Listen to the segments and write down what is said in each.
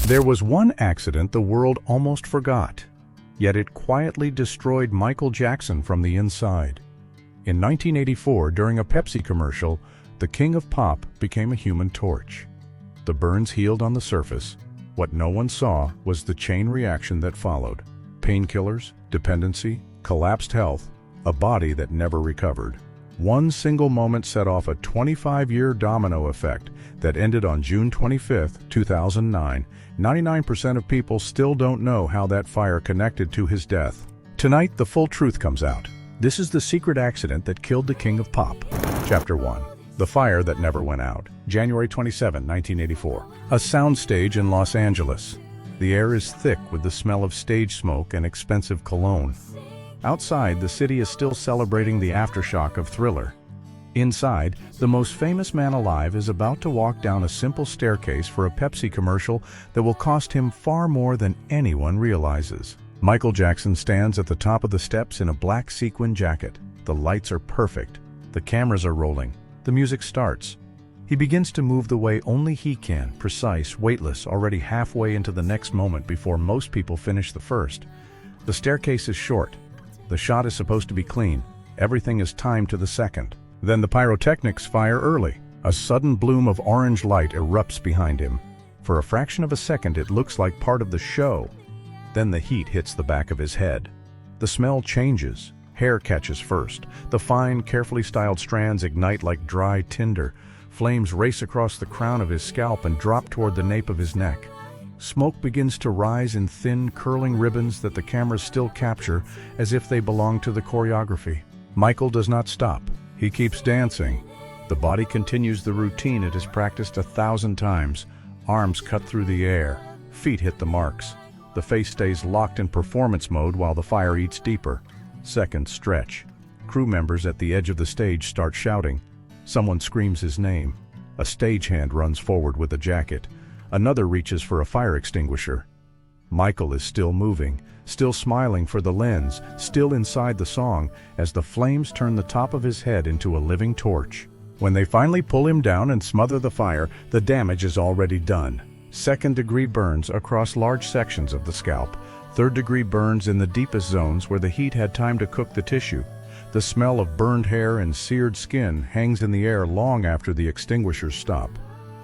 There was one accident the world almost forgot, yet it quietly destroyed Michael Jackson from the inside. In 1984, during a Pepsi commercial, the king of pop became a human torch. The burns healed on the surface. What no one saw was the chain reaction that followed. Painkillers, dependency, collapsed health, a body that never recovered. One single moment set off a 25-year domino effect that ended on June 25, 2009. 99% of people still don't know how that fire connected to his death. Tonight, the full truth comes out. This is the secret accident that killed the king of pop. Chapter 1. The Fire That Never Went Out. January 27, 1984. A soundstage in Los Angeles. The air is thick with the smell of stage smoke and expensive cologne. Outside, the city is still celebrating the aftershock of Thriller. Inside, the most famous man alive is about to walk down a simple staircase for a Pepsi commercial that will cost him far more than anyone realizes. Michael Jackson stands at the top of the steps in a black sequin jacket. The lights are perfect. The cameras are rolling. The music starts. He begins to move the way only he can, precise, weightless, already halfway into the next moment before most people finish the first. The staircase is short. The shot is supposed to be clean. Everything is timed to the second. Then the pyrotechnics fire early. A sudden bloom of orange light erupts behind him. For a fraction of a second, it looks like part of the show. Then the heat hits the back of his head. The smell changes. Hair catches first. The fine, carefully styled strands ignite like dry tinder. Flames race across the crown of his scalp and drop toward the nape of his neck. Smoke begins to rise in thin, curling ribbons that the cameras still capture as if they belong to the choreography. Michael does not stop. He keeps dancing. The body continues the routine it has practiced 1,000 times. Arms cut through the air. Feet hit the marks. The face stays locked in performance mode while the fire eats deeper. Seconds stretch. Crew members at the edge of the stage start shouting. Someone screams his name. A stagehand runs forward with a jacket. Another reaches for a fire extinguisher. Michael is still moving, still smiling for the lens, still inside the song, as the flames turn the top of his head into a living torch. When they finally pull him down and smother the fire, the damage is already done. Second-degree burns across large sections of the scalp. Third-degree burns in the deepest zones where the heat had time to cook the tissue. The smell of burned hair and seared skin hangs in the air long after the extinguishers stop.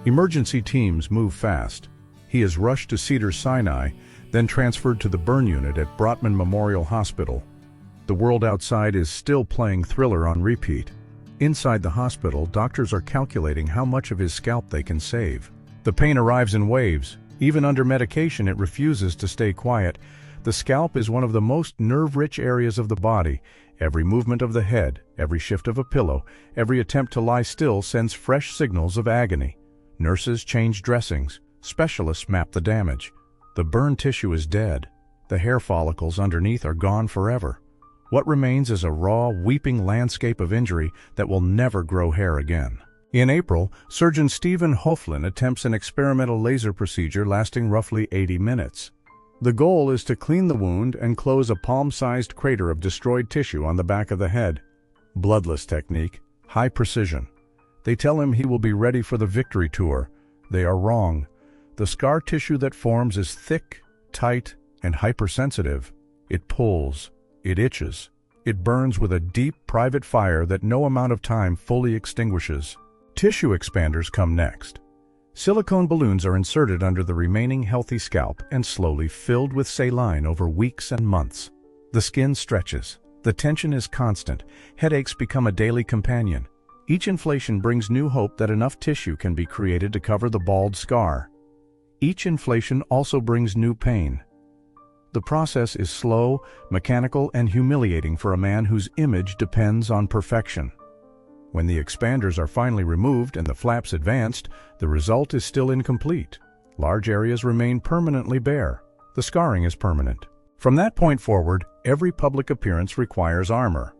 Emergency teams move fast. He is rushed to Cedars-Sinai, then transferred to the burn unit at Brotman Memorial Hospital. The world outside is still playing Thriller on repeat. Inside the hospital, doctors are calculating how much of his scalp they can save. The pain arrives in waves. Even under medication, it refuses to stay quiet. The scalp is one of the most nerve-rich areas of the body. Every movement of the head, every shift of a pillow, every attempt to lie still sends fresh signals of agony. Nurses change dressings. Specialists map the damage. The burned tissue is dead. The hair follicles underneath are gone forever. What remains is a raw, weeping landscape of injury that will never grow hair again. In April, surgeon Stephen Hoflin attempts an experimental laser procedure lasting roughly 80 minutes. The goal is to clean the wound and close a palm-sized crater of destroyed tissue on the back of the head. Bloodless technique, high precision. They tell him he will be ready for the victory tour. They are wrong. The scar tissue that forms is thick, tight, and hypersensitive. It pulls. It itches. It burns with a deep, private fire that no amount of time fully extinguishes. Tissue expanders come next. Silicone balloons are inserted under the remaining healthy scalp and slowly filled with saline over weeks and months. The skin stretches. The tension is constant. Headaches become a daily companion. Each inflation brings new hope that enough tissue can be created to cover the bald scar. Each inflation also brings new pain. The process is slow, mechanical, and humiliating for a man whose image depends on perfection. When the expanders are finally removed and the flaps advanced, the result is still incomplete. Large areas remain permanently bare. The scarring is permanent. From that point forward, every public appearance requires armor.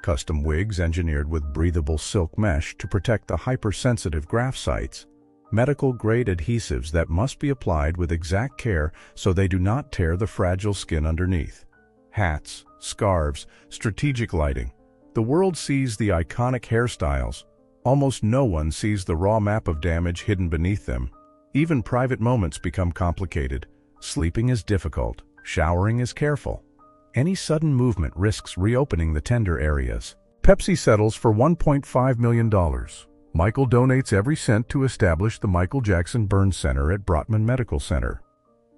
Custom wigs engineered with breathable silk mesh to protect the hypersensitive graft sites. Medical-grade adhesives that must be applied with exact care so they do not tear the fragile skin underneath. Hats, scarves, strategic lighting. The world sees the iconic hairstyles. Almost no one sees the raw map of damage hidden beneath them. Even private moments become complicated. Sleeping is difficult. Showering is careful. Any sudden movement risks reopening the tender areas. Pepsi settles for $1.5 million. Michael donates every cent to establish the Michael Jackson Burn Center at Brotman Medical Center.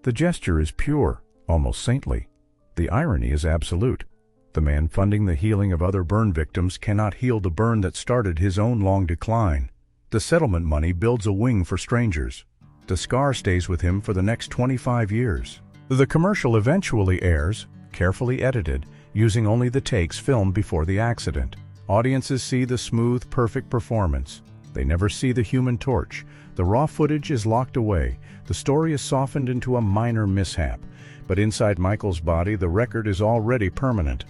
The gesture is pure, almost saintly. The irony is absolute. The man funding the healing of other burn victims cannot heal the burn that started his own long decline. The settlement money builds a wing for strangers. The scar stays with him for the next 25 years. The commercial eventually airs, carefully edited, using only the takes filmed before the accident. Audiences see the smooth, perfect performance. They never see the human torch. The raw footage is locked away. The story is softened into a minor mishap. But inside Michael's body, the record is already permanent.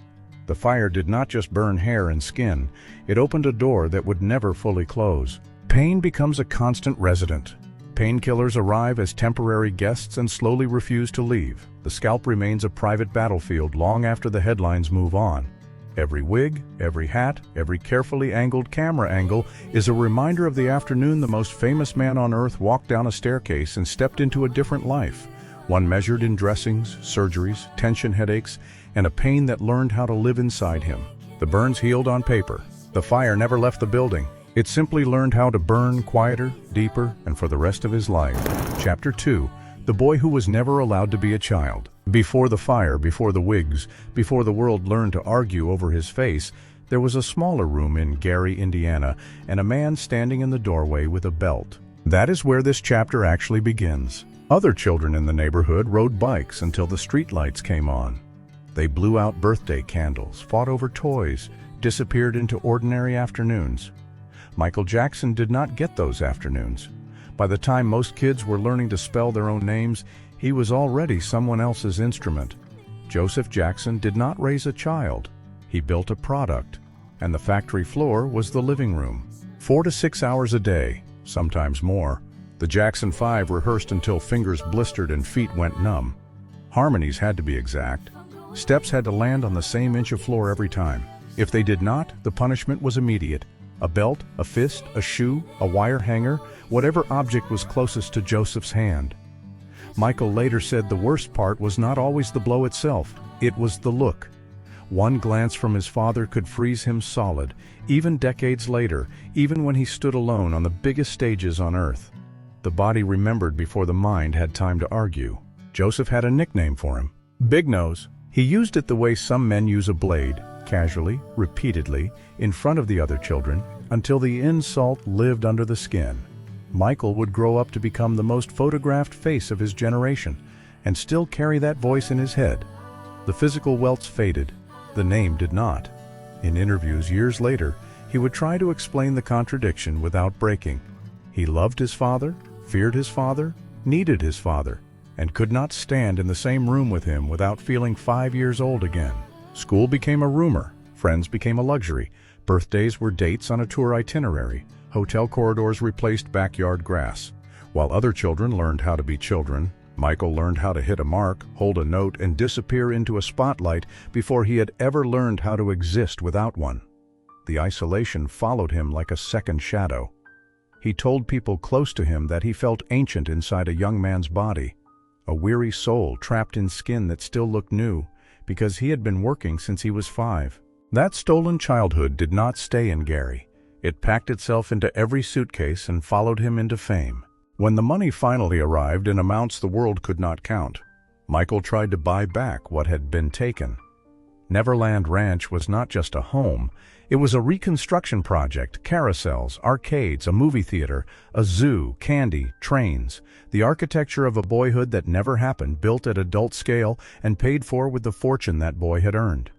The fire did not just burn hair and skin. It opened a door that would never fully close. Pain becomes a constant resident. Painkillers arrive as temporary guests and slowly refuse to leave. The scalp remains a private battlefield long after the headlines move on. Every wig, every hat, every carefully angled camera angle is a reminder of the afternoon the most famous man on earth walked down a staircase and stepped into a different life. One measured in dressings, surgeries, tension headaches, and a pain that learned how to live inside him. The burns healed on paper. The fire never left the building. It simply learned how to burn quieter, deeper, and for the rest of his life. Chapter 2. The boy who was never allowed to be a child. Before the fire, before the wigs, before the world learned to argue over his face, there was a smaller room in Gary, Indiana, and a man standing in the doorway with a belt. That is where this chapter actually begins. Other children in the neighborhood rode bikes until the streetlights came on. They blew out birthday candles, fought over toys, disappeared into ordinary afternoons. Michael Jackson did not get those afternoons. By the time most kids were learning to spell their own names, he was already someone else's instrument. Joseph Jackson did not raise a child. He built a product, and the factory floor was the living room. 4 to 6 hours a day, sometimes more. The Jackson 5 rehearsed until fingers blistered and feet went numb. Harmonies had to be exact. Steps had to land on the same inch of floor every time. If they did not, the punishment was immediate. A belt, a fist, a shoe, a wire hanger, whatever object was closest to Joseph's hand. Michael later said the worst part was not always the blow itself, it was the look. One glance from his father could freeze him solid, even decades later, even when he stood alone on the biggest stages on earth. The body remembered before the mind had time to argue. Joseph had a nickname for him, Big Nose. He used it the way some men use a blade, casually, repeatedly, in front of the other children, until the insult lived under the skin. Michael would grow up to become the most photographed face of his generation, and still carry that voice in his head. The physical welts faded. The name did not. In interviews years later, he would try to explain the contradiction without breaking. He loved his father, feared his father, needed his father, and could not stand in the same room with him without feeling 5 years old again. School became a rumor, friends became a luxury, birthdays were dates on a tour itinerary, hotel corridors replaced backyard grass. While other children learned how to be children, Michael learned how to hit a mark, hold a note, and disappear into a spotlight before he had ever learned how to exist without one. The isolation followed him like a second shadow. He told people close to him that he felt ancient inside a young man's body, a weary soul trapped in skin that still looked new, because he had been working since he was 5. That stolen childhood did not stay in Gary. It packed itself into every suitcase and followed him into fame. When the money finally arrived in amounts the world could not count, Michael tried to buy back what had been taken. Neverland Ranch was not just a home, it was a reconstruction project, carousels, arcades, a movie theater, a zoo, candy, trains, the architecture of a boyhood that never happened, built at adult scale and paid for with the fortune that boy had earned.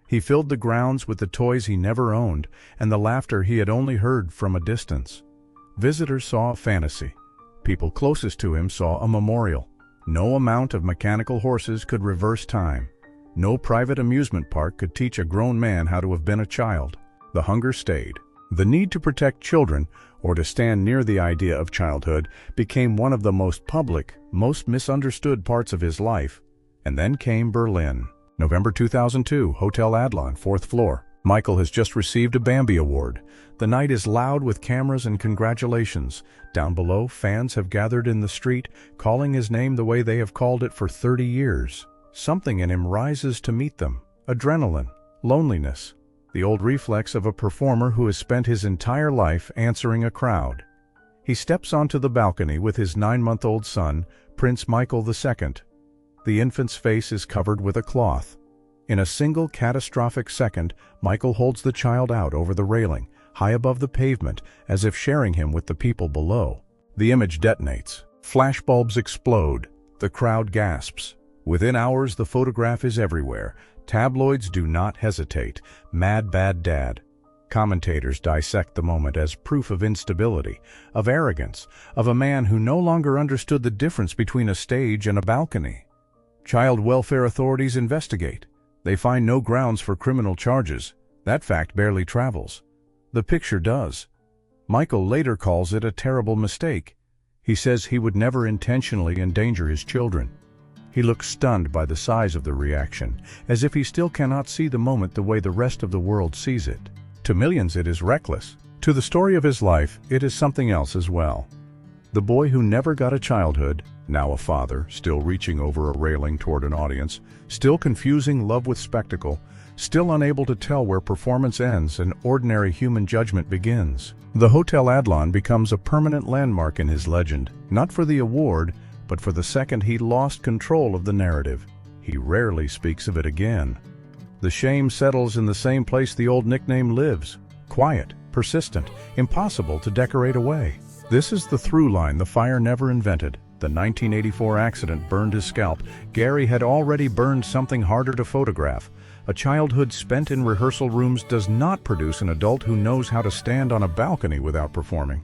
He filled the grounds with the toys he never owned and the laughter he had only heard from a distance. Visitors saw a fantasy. People closest to him saw a memorial. No amount of mechanical horses could reverse time. No private amusement park could teach a grown man how to have been a child. The hunger stayed. The need to protect children, or to stand near the idea of childhood, became one of the most public, most misunderstood parts of his life. And then came Berlin. November 2002, Hotel Adlon, 4th floor. Michael has just received a Bambi Award. The night is loud with cameras and congratulations. Down below, fans have gathered in the street, calling his name the way they have called it for 30 years. Something in him rises to meet them. Adrenaline, loneliness, the old reflex of a performer who has spent his entire life answering a crowd. He steps onto the balcony with his 9-month-old son, Prince Michael II. The infant's face is covered with a cloth. In a single catastrophic second, Michael holds the child out over the railing, high above the pavement, as if sharing him with the people below. The image detonates. Flashbulbs explode. The crowd gasps. Within hours, the photograph is everywhere. Tabloids do not hesitate. Mad bad dad. Commentators dissect the moment as proof of instability, of arrogance, of a man who no longer understood the difference between a stage and a balcony. Child welfare authorities investigate. They find no grounds for criminal charges. That fact barely travels. The picture does. Michael later calls it a terrible mistake. He says he would never intentionally endanger his children. He looks stunned by the size of the reaction, as if he still cannot see the moment the way the rest of the world sees it. To millions it is reckless. To the story of his life, it is something else as well. The boy who never got a childhood, now a father, still reaching over a railing toward an audience, still confusing love with spectacle, still unable to tell where performance ends and ordinary human judgment begins. The Hotel Adlon becomes a permanent landmark in his legend, not for the award, but for the second he lost control of the narrative. He rarely speaks of it again. The shame settles in the same place the old nickname lives, quiet, persistent, impossible to decorate away. This is the through line the fire never invented. The 1984 accident burned his scalp. Gary had already burned something harder to photograph. A childhood spent in rehearsal rooms does not produce an adult who knows how to stand on a balcony without performing.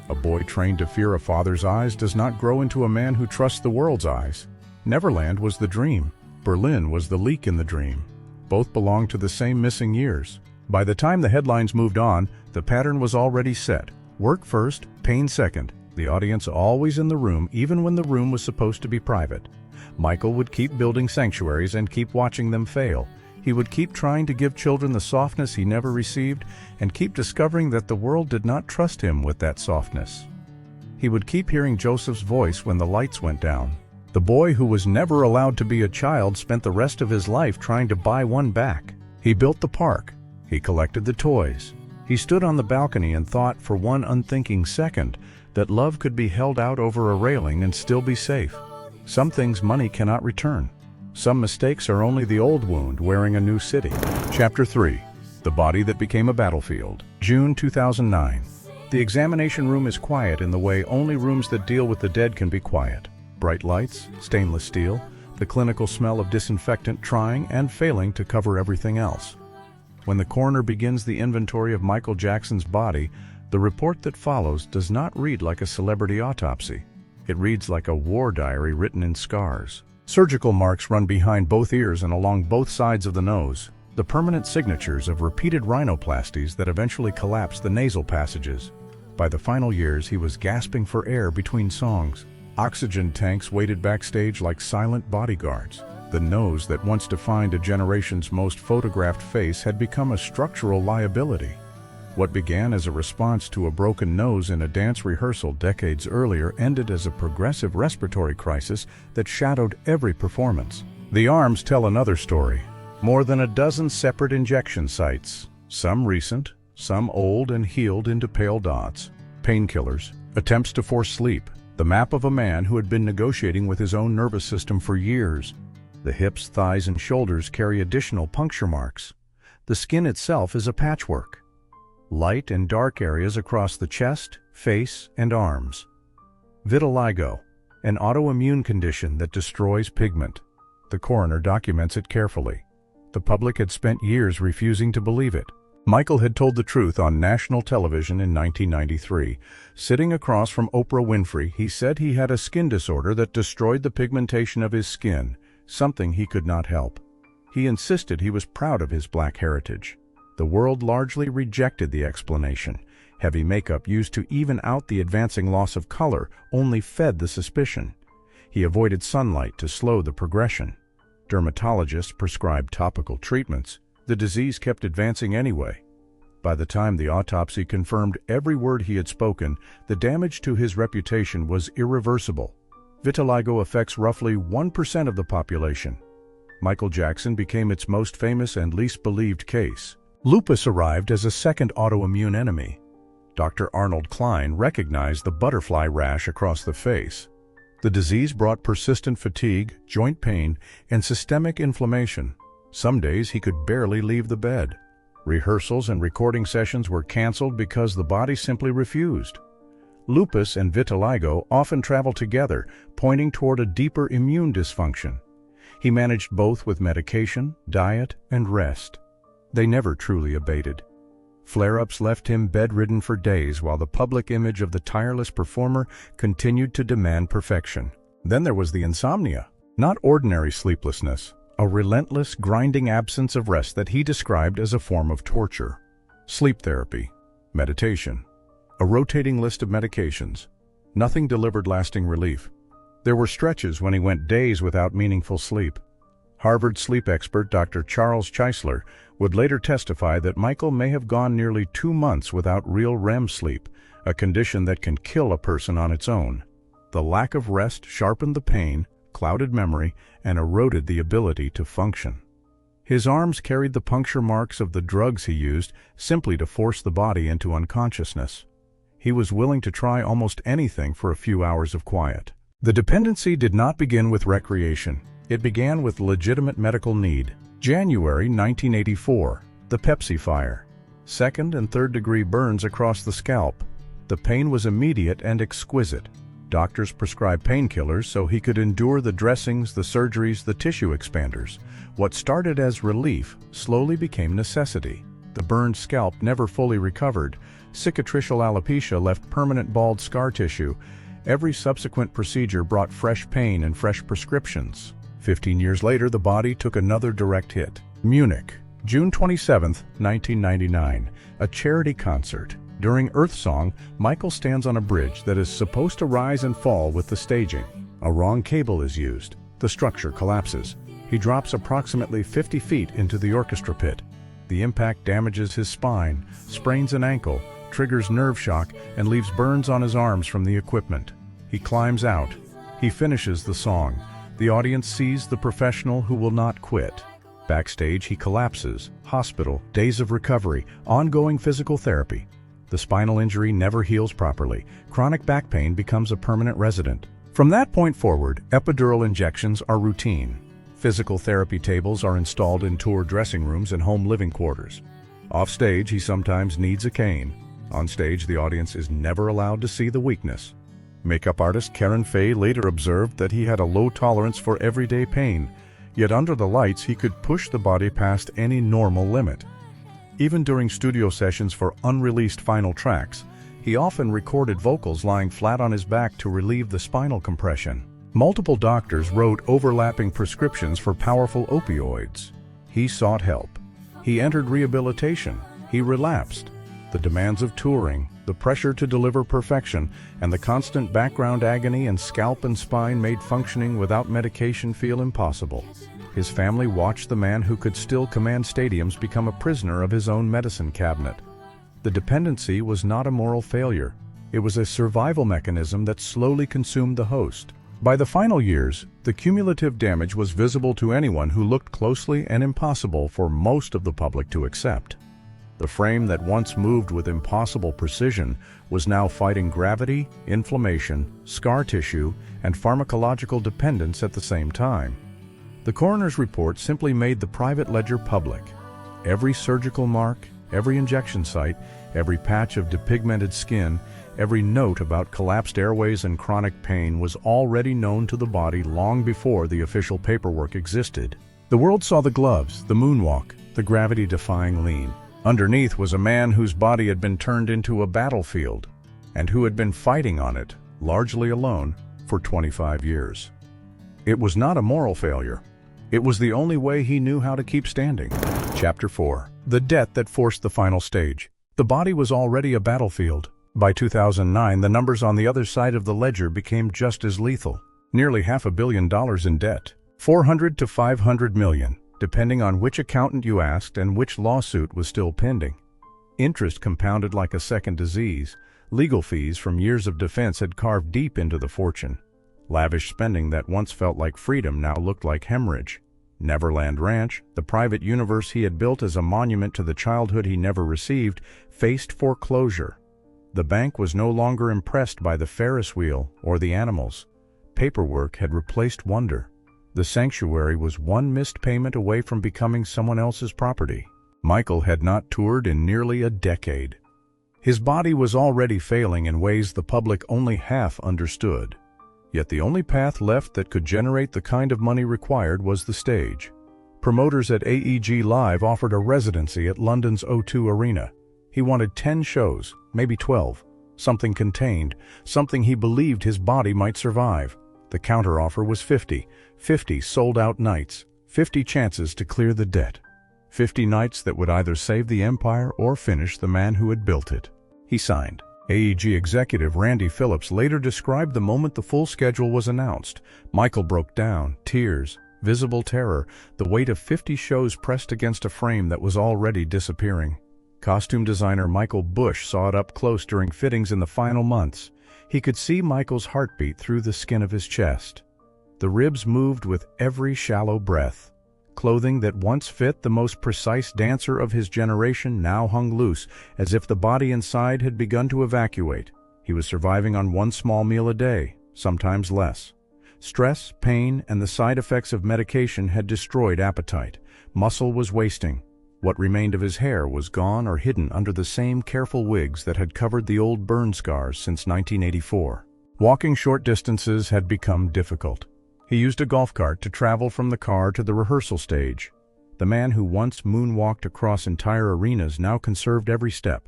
A boy trained to fear a father's eyes does not grow into a man who trusts the world's eyes. Neverland was the dream. Berlin was the leak in the dream. Both belonged to the same missing years. By the time the headlines moved on, the pattern was already set. Work first, pain second. The audience always in the room, even when the room was supposed to be private. Michael would keep building sanctuaries and keep watching them fail. He would keep trying to give children the softness he never received and keep discovering that the world did not trust him with that softness. He would keep hearing Joseph's voice when the lights went down. The boy who was never allowed to be a child spent the rest of his life trying to buy one back. He built the park. He collected the toys. He stood on the balcony and thought for one unthinking second that love could be held out over a railing and still be safe. Some things money cannot return. Some mistakes are only the old wound wearing a new city. Chapter 3. The Body That Became a Battlefield. June 2009. The examination room is quiet in the way only rooms that deal with the dead can be quiet. Bright lights, stainless steel, the clinical smell of disinfectant trying and failing to cover everything else. When the coroner begins the inventory of Michael Jackson's body, the report that follows does not read like a celebrity autopsy. It reads like a war diary written in scars. Surgical marks run behind both ears and along both sides of the nose, the permanent signatures of repeated rhinoplasties that eventually collapsed the nasal passages. By the final years, he was gasping for air between songs. Oxygen tanks waited backstage like silent bodyguards. The nose that once defined a generation's most photographed face had become a structural liability. What began as a response to a broken nose in a dance rehearsal decades earlier ended as a progressive respiratory crisis that shadowed every performance. The arms tell another story. More than a dozen separate injection sites, some recent, some old and healed into pale dots. Painkillers, attempts to force sleep, the map of a man who had been negotiating with his own nervous system for years. The hips, thighs, and shoulders carry additional puncture marks. The skin itself is a patchwork. Light and dark areas across the chest, face, and arms. Vitiligo, an autoimmune condition that destroys pigment. The coroner documents it carefully. The public had spent years refusing to believe it. Michael had told the truth on national television in 1993. Sitting across from Oprah Winfrey, he said he had a skin disorder that destroyed the pigmentation of his skin, something he could not help. He insisted he was proud of his black heritage. The world largely rejected the explanation. Heavy makeup used to even out the advancing loss of color only fed the suspicion. He avoided sunlight to slow the progression. Dermatologists prescribed topical treatments. The disease kept advancing anyway. By the time the autopsy confirmed every word he had spoken, the damage to his reputation was irreversible. Vitiligo affects roughly 1% of the population. Michael Jackson became its most famous and least believed case. Lupus arrived as a second autoimmune enemy. Dr. Arnold Klein recognized the butterfly rash across the face. The disease brought persistent fatigue, joint pain, and systemic inflammation. Some days he could barely leave the bed. Rehearsals and recording sessions were canceled because the body simply refused. Lupus and vitiligo often travel together, pointing toward a deeper immune dysfunction. He managed both with medication, diet, and rest. They never truly abated. Flare-ups left him bedridden for days while the public image of the tireless performer continued to demand perfection. Then there was the insomnia. Not ordinary sleeplessness, a relentless, grinding absence of rest that he described as a form of torture. Sleep therapy, meditation, a rotating list of medications. Nothing delivered lasting relief. There were stretches when he went days without meaningful sleep. Harvard sleep expert Dr. Charles Czeisler would later testify that Michael may have gone nearly 2 months without real REM sleep, a condition that can kill a person on its own. The lack of rest sharpened the pain, clouded memory, and eroded the ability to function. His arms carried the puncture marks of the drugs he used simply to force the body into unconsciousness. He was willing to try almost anything for a few hours of quiet. The dependency did not begin with recreation. It began with legitimate medical need. January 1984, the Pepsi fire. Second and third degree burns across the scalp. The pain was immediate and exquisite. Doctors prescribed painkillers so he could endure the dressings, the surgeries, the tissue expanders. What started as relief slowly became necessity. The burned scalp never fully recovered. Cicatricial alopecia left permanent bald scar tissue. Every subsequent procedure brought fresh pain and fresh prescriptions. 15 years later, the body took another direct hit. Munich, June 27, 1999, a charity concert. During Earth Song, Michael stands on a bridge that is supposed to rise and fall with the staging. A wrong cable is used. The structure collapses. He drops approximately 50 feet into the orchestra pit. The impact damages his spine, sprains an ankle, triggers nerve shock, and leaves burns on his arms from the equipment. He climbs out. He finishes the song. The audience sees the professional who will not quit. Backstage, he collapses. Hospital, days of recovery, ongoing physical therapy. The spinal injury never heals properly. Chronic back pain becomes a permanent resident. From that point forward, epidural injections are routine. Physical therapy tables are installed in tour dressing rooms and home living quarters. Offstage, he sometimes needs a cane. On stage, the audience is never allowed to see the weakness. Makeup artist Karen Fay later observed that he had a low tolerance for everyday pain, yet under the lights he could push the body past any normal limit. Even during studio sessions for unreleased final tracks, he often recorded vocals lying flat on his back to relieve the spinal compression. Multiple doctors wrote overlapping prescriptions for powerful opioids. He sought help. He entered rehabilitation. He relapsed. The demands of touring, the pressure to deliver perfection, and the constant background agony in scalp and spine made functioning without medication feel impossible. His family watched the man who could still command stadiums become a prisoner of his own medicine cabinet. The dependency was not a moral failure. It was a survival mechanism that slowly consumed the host. By the final years, the cumulative damage was visible to anyone who looked closely and impossible for most of the public to accept. The frame that once moved with impossible precision was now fighting gravity, inflammation, scar tissue, and pharmacological dependence at the same time. The coroner's report simply made the private ledger public. Every surgical mark, every injection site, every patch of depigmented skin, every note about collapsed airways and chronic pain was already known to the body long before the official paperwork existed. The world saw the gloves, the moonwalk, the gravity-defying lean. Underneath was a man whose body had been turned into a battlefield, and who had been fighting on it, largely alone, for 25 years. It was not a moral failure. It was the only way he knew how to keep standing. Chapter 4. The debt that forced the final stage. The body was already a battlefield. By 2009, the numbers on the other side of the ledger became just as lethal. Nearly $500 million in debt. 400 to 500 million. depending on which accountant you asked and which lawsuit was still pending. Interest compounded like a second disease. Legal fees from years of defense had carved deep into the fortune. Lavish spending that once felt like freedom now looked like hemorrhage. Neverland Ranch, the private universe he had built as a monument to the childhood he never received, faced foreclosure. The bank was no longer impressed by the Ferris wheel or the animals. Paperwork had replaced wonder. The sanctuary was one missed payment away from becoming someone else's property. Michael had not toured in nearly a decade. His body was already failing in ways the public only half understood. Yet the only path left that could generate the kind of money required was the stage. Promoters at AEG Live offered a residency at London's O2 Arena. He wanted 10 shows, maybe 12. Something contained, something he believed his body might survive. The counteroffer was 50 sold-out nights, 50 chances to clear the debt. 50 nights that would either save the empire or finish the man who had built it. He signed. AEG executive Randy Phillips later described the moment the full schedule was announced. Michael broke down, tears, visible terror, the weight of 50 shows pressed against a frame that was already disappearing. Costume designer Michael Bush saw it up close during fittings in the final months. He could see Michael's heartbeat through the skin of his chest. The ribs moved with every shallow breath. Clothing that once fit the most precise dancer of his generation now hung loose, as if the body inside had begun to evacuate. He was surviving on one small meal a day, sometimes less. Stress, pain, and the side effects of medication had destroyed appetite. Muscle was wasting. What remained of his hair was gone or hidden under the same careful wigs that had covered the old burn scars since 1984. Walking short distances had become difficult. He used a golf cart to travel from the car to the rehearsal stage. The man who once moonwalked across entire arenas now conserved every step.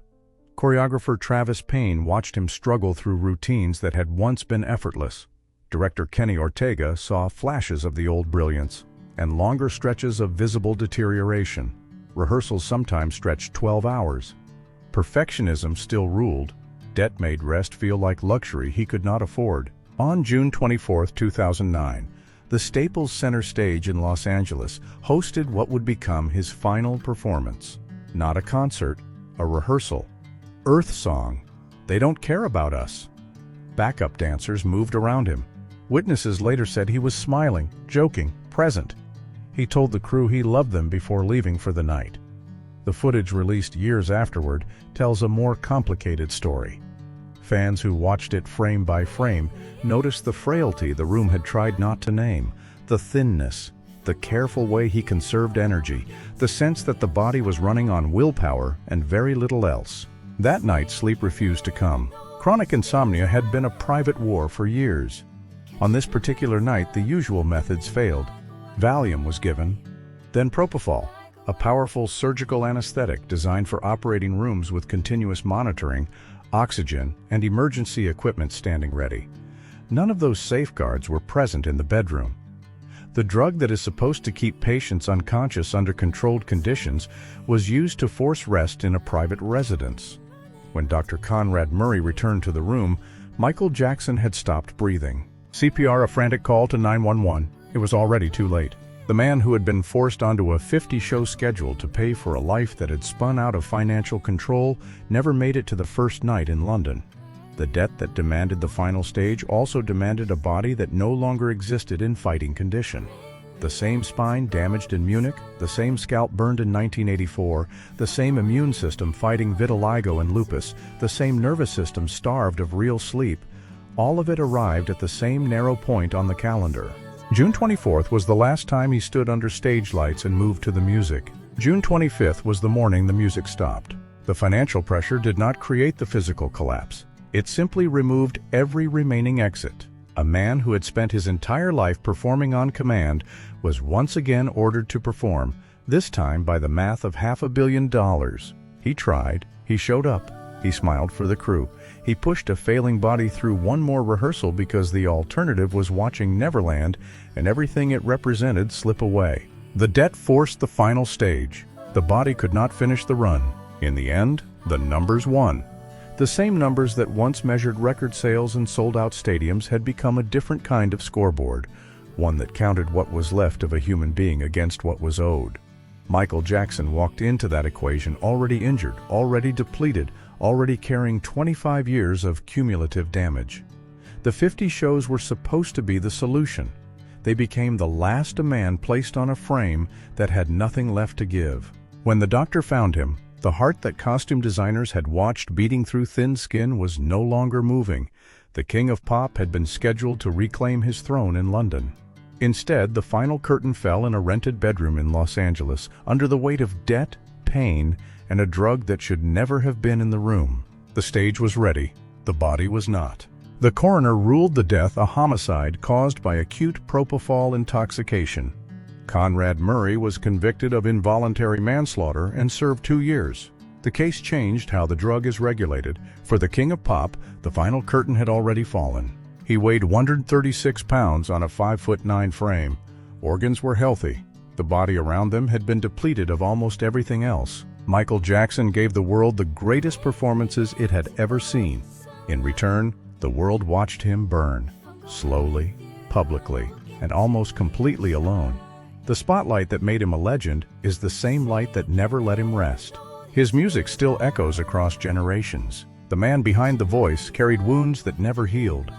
Choreographer Travis Payne watched him struggle through routines that had once been effortless. Director Kenny Ortega saw flashes of the old brilliance and longer stretches of visible deterioration. Rehearsals sometimes stretched 12 hours. Perfectionism still ruled. Debt made rest feel like luxury he could not afford. On June 24, 2009, the Staples Center stage in Los Angeles hosted what would become his final performance. Not a concert, a rehearsal. Earth Song, They Don't Care About Us. Backup dancers moved around him. Witnesses later said he was smiling, joking, present. He told the crew he loved them before leaving for the night. The footage released years afterward tells a more complicated story. Fans who watched it frame by frame noticed the frailty the room had tried not to name, the thinness, the careful way he conserved energy, the sense that the body was running on willpower and very little else. That night, sleep refused to come. Chronic insomnia had been a private war for years. On this particular night, the usual methods failed. Valium was given, then propofol, a powerful surgical anesthetic designed for operating rooms with continuous monitoring, oxygen, and emergency equipment standing ready. None of those safeguards were present in the bedroom. The drug that is supposed to keep patients unconscious under controlled conditions was used to force rest in a private residence. When Dr. Conrad Murray returned to the room, Michael Jackson had stopped breathing. CPR, a frantic call to 911. It was already too late. The man who had been forced onto a 50-show schedule to pay for a life that had spun out of financial control never made it to the first night in London. The debt that demanded the final stage also demanded a body that no longer existed in fighting condition. The same spine damaged in Munich, the same scalp burned in 1984, the same immune system fighting vitiligo and lupus, the same nervous system starved of real sleep. All of it arrived at the same narrow point on the calendar. June 24th was the last time he stood under stage lights and moved to the music. June 25th was the morning the music stopped. The financial pressure did not create the physical collapse. It simply removed every remaining exit. A man who had spent his entire life performing on command was once again ordered to perform, this time by the math of $500 million. He tried, he showed up, he smiled for the crew. He pushed a failing body through one more rehearsal because the alternative was watching Neverland and everything it represented slip away. The debt forced the final stage. The body could not finish the run. In the end, the numbers won. The same numbers that once measured record sales and sold-out stadiums had become a different kind of scoreboard. one that counted what was left of a human being against what was owed. Michael Jackson walked into that equation already injured, already depleted, already carrying 25 years of cumulative damage. The 50 shows were supposed to be the solution. They became the last a man placed on a frame that had nothing left to give. When the doctor found him, the heart that costume designers had watched beating through thin skin was no longer moving. The King of Pop had been scheduled to reclaim his throne in London. Instead, the final curtain fell in a rented bedroom in Los Angeles, under the weight of debt, pain, and a drug that should never have been in the room. The stage was ready. The body was not. The coroner ruled the death a homicide caused by acute propofol intoxication. Conrad Murray was convicted of involuntary manslaughter and served 2 years. The case changed how the drug is regulated. For the King of Pop, the final curtain had already fallen. He weighed 136 pounds on a 5'9" frame. Organs were healthy. The body around them had been depleted of almost everything else. Michael Jackson gave the world the greatest performances it had ever seen. In return, the world watched him burn, slowly, publicly, and almost completely alone. The spotlight that made him a legend is the same light that never let him rest. His music still echoes across generations. The man behind the voice carried wounds that never healed.